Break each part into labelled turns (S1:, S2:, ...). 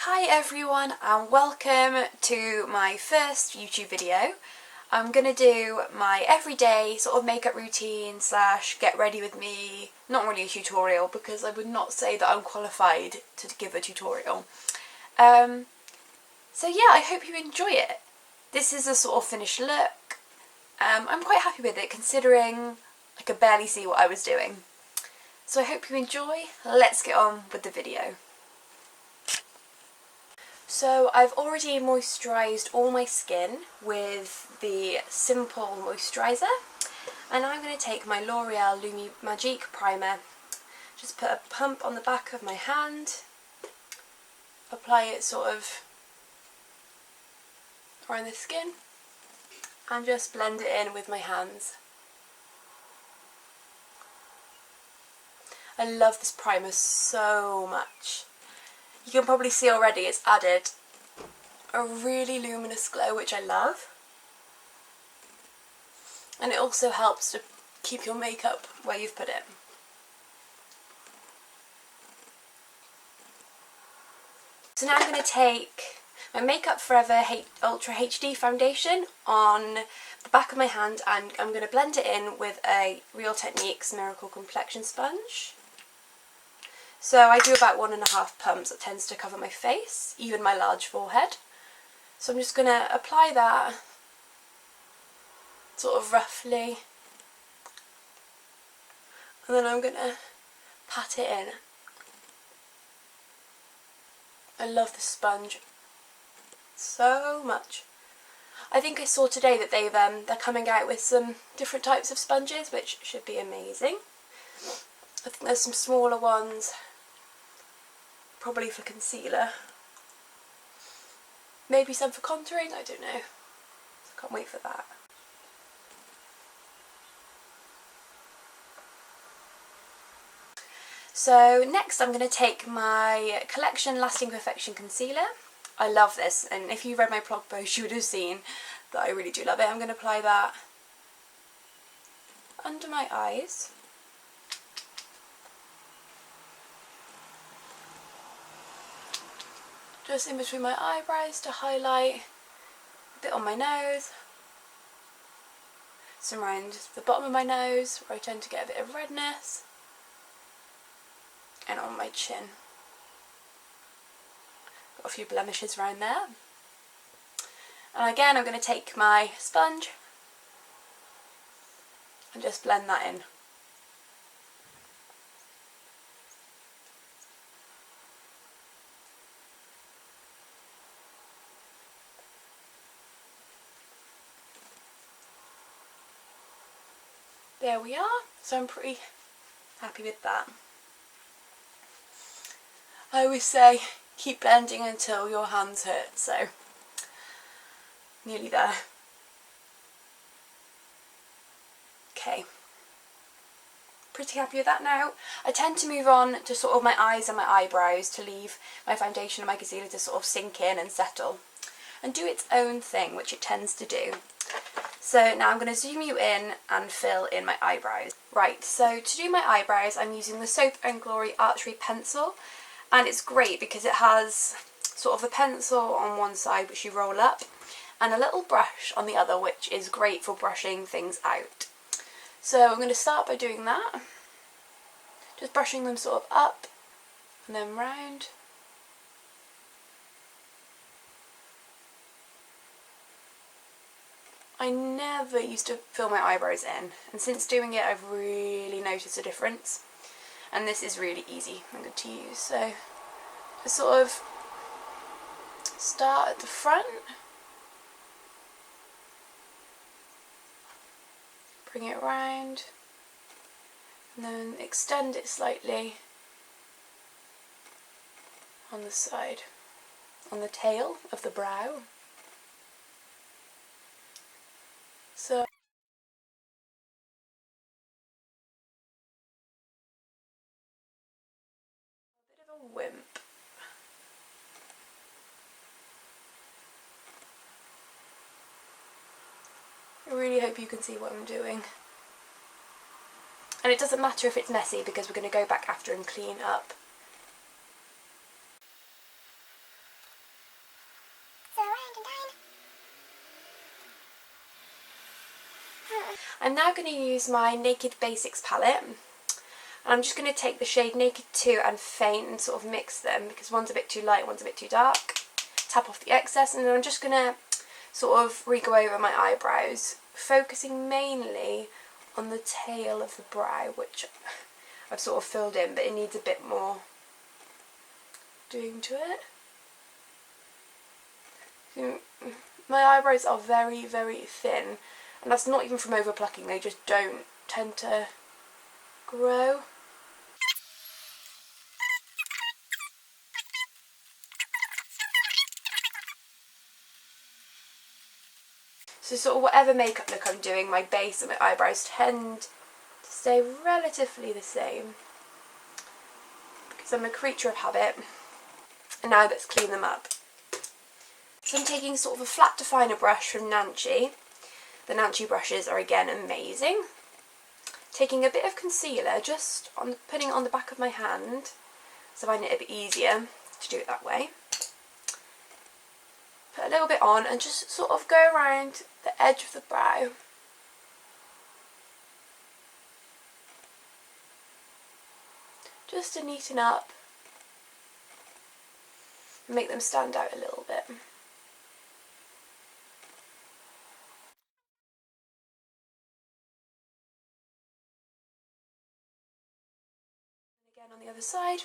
S1: Hi everyone and welcome to my first YouTube video. I'm going to do my everyday sort of makeup routine slash get ready with me, not really a tutorial because I would not say that I'm qualified to give a tutorial. So yeah, I hope you enjoy it. This is a sort of finished look. I'm quite happy with it considering I could barely see what I was doing. So I hope you enjoy. Let's get on with the video. So I've already moisturised all my skin with the Simple Moisturiser, and I'm going to take my L'Oreal Lumi Magique Primer, just put a pump on the back of my hand, apply it sort of around the skin, and just blend it in with my hands. I love this primer so much. You can probably see already it's added a really luminous glow, which I love. And it also helps to keep your makeup where you've put it. So now I'm going to take my Makeup Forever Ultra HD foundation on the back of my hand, and I'm going to blend it in with a Real Techniques Miracle Complexion Sponge. So I do about 1.5 pumps. That tends to cover my face, even my large forehead. So I'm just going to apply that sort of roughly, and then I'm going to pat it in. I love this sponge so much. I think I saw today that they're coming out with some different types of sponges, which should be amazing. I think there's some smaller ones, probably for concealer. Maybe some for contouring, I don't know. Can't wait for that. So next I'm going to take my Collection Lasting Perfection Concealer. I love this, and if you read my blog post you would have seen that I really do love it. I'm going to apply that under my eyes. Just in between my eyebrows to highlight, a bit on my nose, some around the bottom of my nose where I tend to get a bit of redness, and on my chin. Got a few blemishes around there. And again I'm going to take my sponge and just blend that in. There we are, so I'm pretty happy with that. I always say keep blending until your hands hurt, so nearly there. Okay, pretty happy with that now. I tend to move on to sort of my eyes and my eyebrows to leave my foundation and my concealer to sort of sink in and settle and do its own thing, which it tends to do. So now I'm going to zoom you in and fill in my eyebrows. Right, so to do my eyebrows I'm using the Soap & Glory Archery pencil, and it's great because it has sort of the pencil on one side which you roll up and a little brush on the other, which is great for brushing things out. So I'm going to start by doing that, just brushing them sort of up and then round. I never used to fill my eyebrows in, and since doing it I've really noticed a difference, and this is really easy and good to use. So just sort of start at the front, bring it round, and then extend it slightly on the side, on the tail of the brow. So a bit of a wimp. I really hope you can see what I'm doing. And it doesn't matter if it's messy because we're going to go back after and clean up. I'm now going to use my Naked Basics palette. And I'm just going to take the shade Naked 2 and Faint and sort of mix them because one's a bit too light, one's a bit too dark. Tap off the excess, and then I'm just going to sort of re-go over my eyebrows, focusing mainly on the tail of the brow, which I've sort of filled in, but it needs a bit more doing to it. So my eyebrows are very, very thin, and that's not even from over plucking, they just don't tend to grow. So sort of whatever makeup look I'm doing, my base and my eyebrows tend to stay relatively the same because I'm a creature of habit, and now let's clean them up. So I'm taking sort of a flat definer brush from Nancy. The Nancy brushes are again amazing. Taking a bit of concealer, just putting it on the back of my hand, so I find it a bit easier to do it that way. Put a little bit on and just sort of go around the edge of the brow. Just to neaten up and make them stand out a little bit. Again on the other side.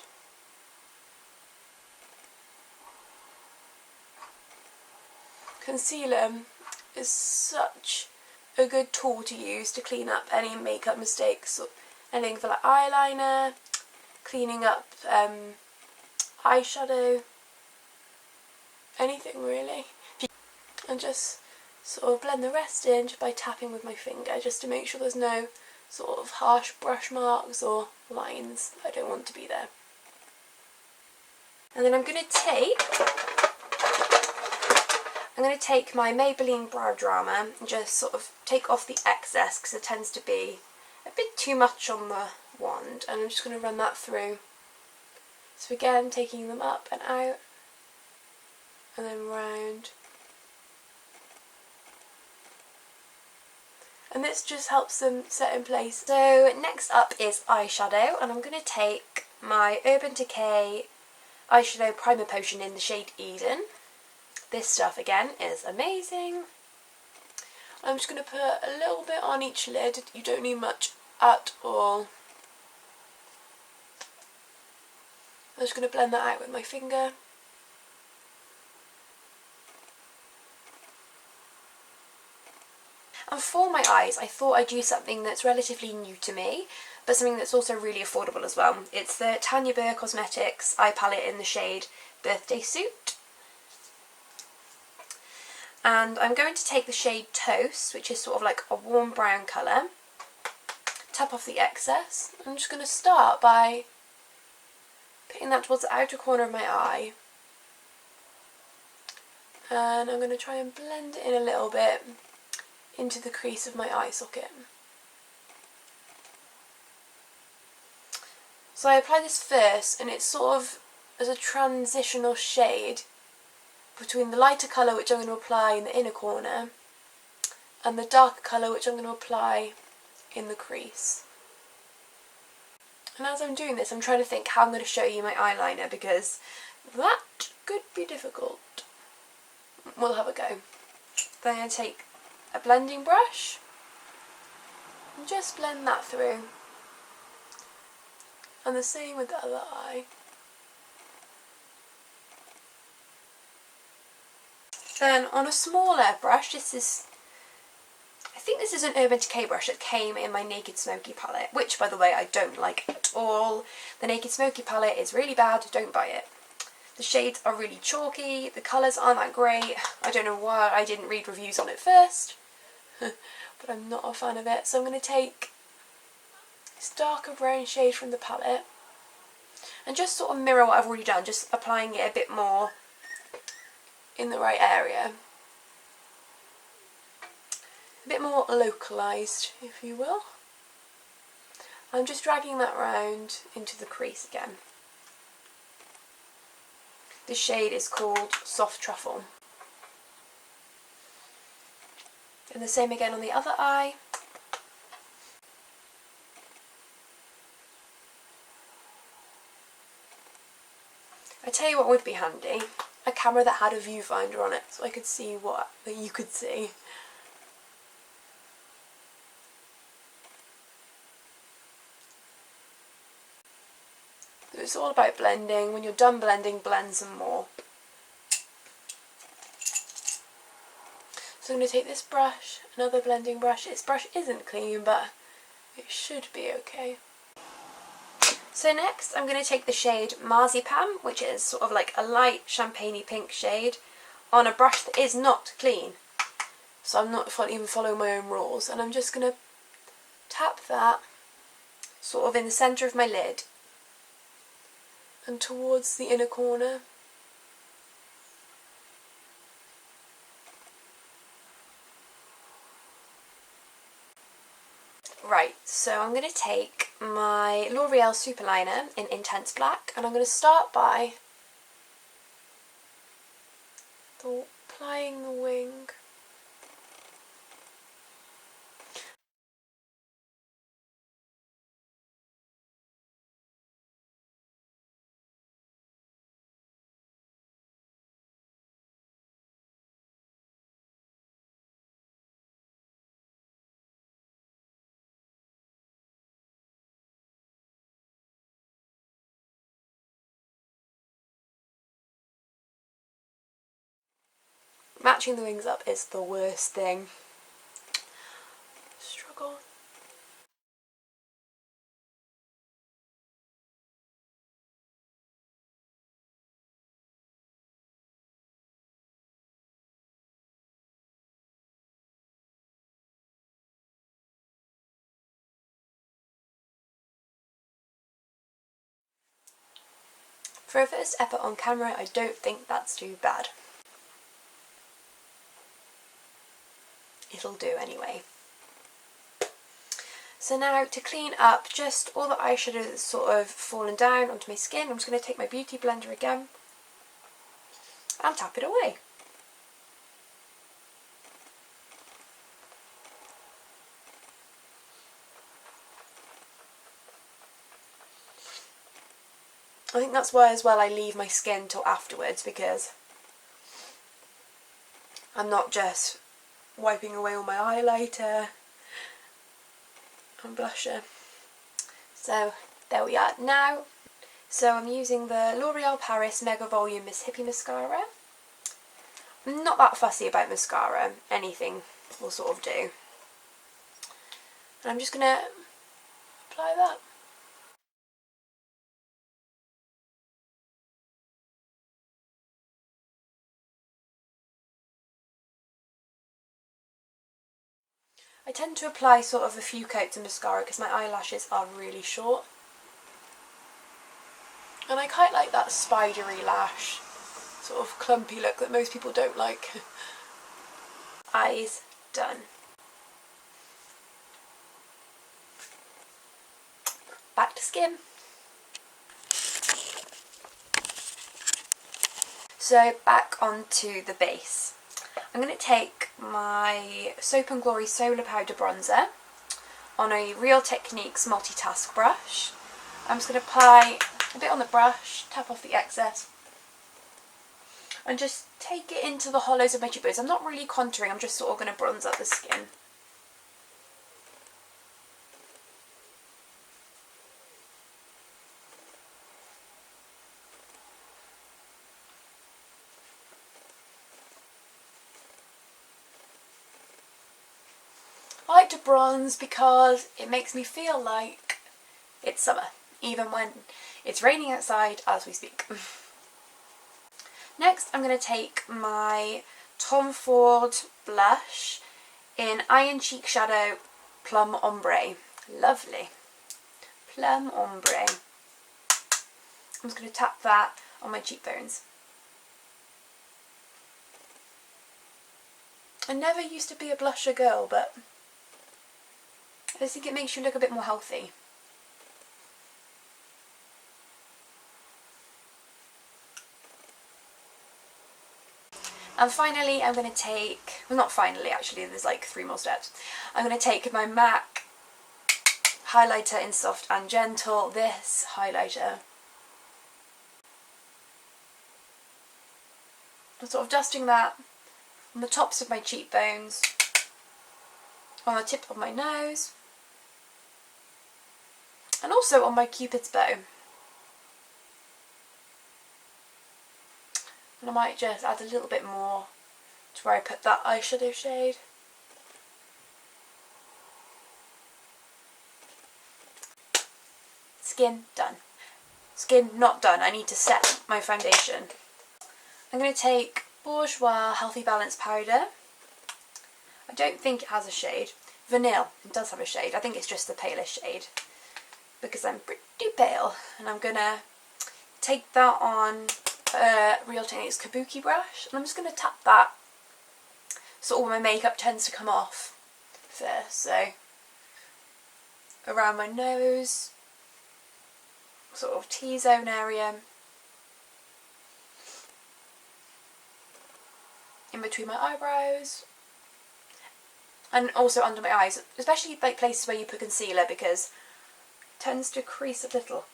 S1: Concealer is such a good tool to use to clean up any makeup mistakes, or anything for like eyeliner, cleaning up eyeshadow, anything really. And just sort of blend the rest in just by tapping with my finger, just to make sure there's no sort of harsh brush marks or lines that I don't want to be there. And then I'm going to take my Maybelline Brow Drama and just sort of take off the excess because it tends to be a bit too much on the wand, and I'm just going to run that through. So again, taking them up and out and then round. And this just helps them set in place. So next up is eyeshadow, and I'm going to take my Urban Decay eyeshadow primer potion in the shade Eden. This stuff again is amazing. I'm just going to put a little bit on each lid. You don't need much at all. I'm just going to blend that out with my finger. And for my eyes, I thought I'd use something that's relatively new to me, but something that's also really affordable as well. It's the Tanya Burr Cosmetics eye palette in the shade Birthday Suit. And I'm going to take the shade Toast, which is sort of like a warm brown colour, tap off the excess. I'm just going to start by putting that towards the outer corner of my eye. And I'm going to try and blend it in a little bit into the crease of my eye socket. So I apply this first, and it's sort of as a transitional shade between the lighter colour, which I'm going to apply in the inner corner, and the darker colour, which I'm going to apply in the crease. And as I'm doing this, I'm trying to think how I'm going to show you my eyeliner, because that could be difficult. We'll have a go. Then I'm going to take a blending brush and just blend that through. And the same with the other eye. Then on a smaller brush, I think this is an Urban Decay brush that came in my Naked Smoky palette, which by the way I don't like at all. The Naked Smoky palette is really bad, don't buy it. The shades are really chalky, the colours aren't that great. I don't know why I didn't read reviews on it first, but I'm not a fan of it. So I'm going to take this darker brown shade from the palette and just sort of mirror what I've already done, just applying it a bit more in the right area. A bit more localised, if you will. I'm just dragging that round into the crease again. This shade is called Soft Truffle. And the same again on the other eye. I tell you what would be handy, a camera that had a viewfinder on it so I could see what that you could see. So it's all about blending. When you're done blending, blend some more. So I'm going to take this brush, another blending brush. This brush isn't clean, but it should be okay. So next I'm going to take the shade Marzipan, which is sort of like a light champagne-y pink shade, on a brush that is not clean. So I'm not even following my own rules, and I'm just going to tap that sort of in the centre of my lid and towards the inner corner. Right, so I'm going to take my L'Oreal Superliner in Intense Black, and I'm going to start by applying the wing. Matching the wings up is the worst thing. Struggle. For a first effort on camera, I don't think that's too bad. It'll do anyway. So now to clean up just all the eyeshadow that's sort of fallen down onto my skin, I'm just going to take my beauty blender again and tap it away. I think that's why as well I leave my skin till afterwards, because I'm not just wiping away all my highlighter and blusher. So there we are now. So I'm using the L'Oreal Paris Mega Volume Miss Hippie Mascara. I'm not that fussy about mascara, anything will sort of do. And I'm just going to apply that. I tend to apply sort of a few coats of mascara because my eyelashes are really short. And I quite like that spidery lash, sort of clumpy look that most people don't like. Eyes done. Back to skin. So back onto the base. I'm going to take my Soap & Glory Solar Powder Bronzer on a Real Techniques multitask brush. I'm just going to apply a bit on the brush, tap off the excess, and just take it into the hollows of my cheekbones. I'm not really contouring, I'm just sort of going to bronze up the skin. I like to bronze because it makes me feel like it's summer, even when it's raining outside as we speak. Next I'm going to take my Tom Ford blush in Iron Cheek Shadow Plum Ombre. Lovely. Plum Ombre. I'm just going to tap that on my cheekbones. I never used to be a blusher girl, but I just think it makes you look a bit more healthy. And finally I'm going to take, well not finally actually, there's like 3 more steps. I'm going to take my MAC highlighter in Soft and Gentle, this highlighter. I'm sort of dusting that on the tops of my cheekbones, on the tip of my nose, and also on my Cupid's bow. And I might just add a little bit more to where I put that eyeshadow shade. Skin done. Skin not done. I need to set my foundation. I'm going to take Bourjois Healthy Balance Powder. I don't think it has a shade. Vanille. It does have a shade. I think it's just the palest shade because I'm pretty pale. And I'm going to take that on Real Techniques Kabuki brush, and I'm just going to tap that sort of where my makeup tends to come off first. So around my nose, sort of T-zone area, in between my eyebrows, and also under my eyes, especially like places where you put concealer because it tends to crease a little.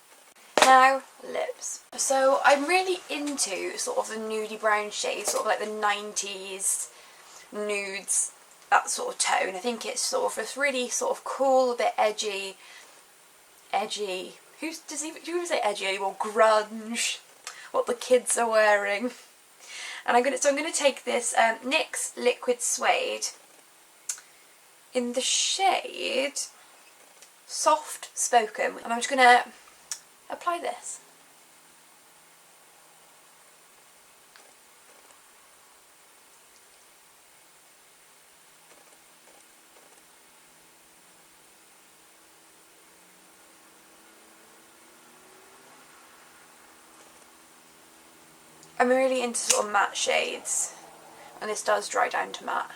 S1: Now, lips. So I'm really into sort of the nudie brown shades, sort of like the 90s nudes, that sort of tone. I think it's sort of this really sort of cool, a bit edgy. Who even say edgy anymore? Grunge. What the kids are wearing. And I'm gonna take this NYX Liquid Suede in the shade Soft Spoken, and I'm just gonna apply this. I'm really into sort of matte shades, and this does dry down to matte.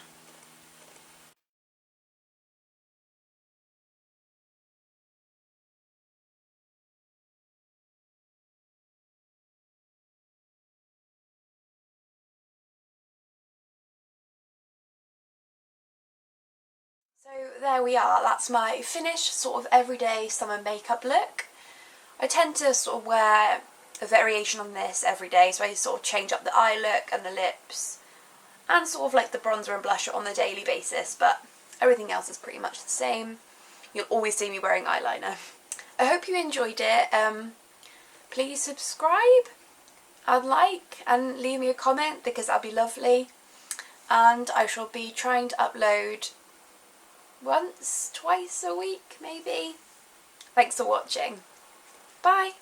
S1: So there we are, that's my finished sort of everyday summer makeup look. I tend to sort of wear a variation on this every day, so I sort of change up the eye look and the lips and sort of like the bronzer and blusher on a daily basis, but everything else is pretty much the same. You'll always see me wearing eyeliner. I hope you enjoyed it. Please subscribe and like and leave me a comment because that'd be lovely. And I shall be trying to upload once, twice a week maybe. Thanks for watching. Bye!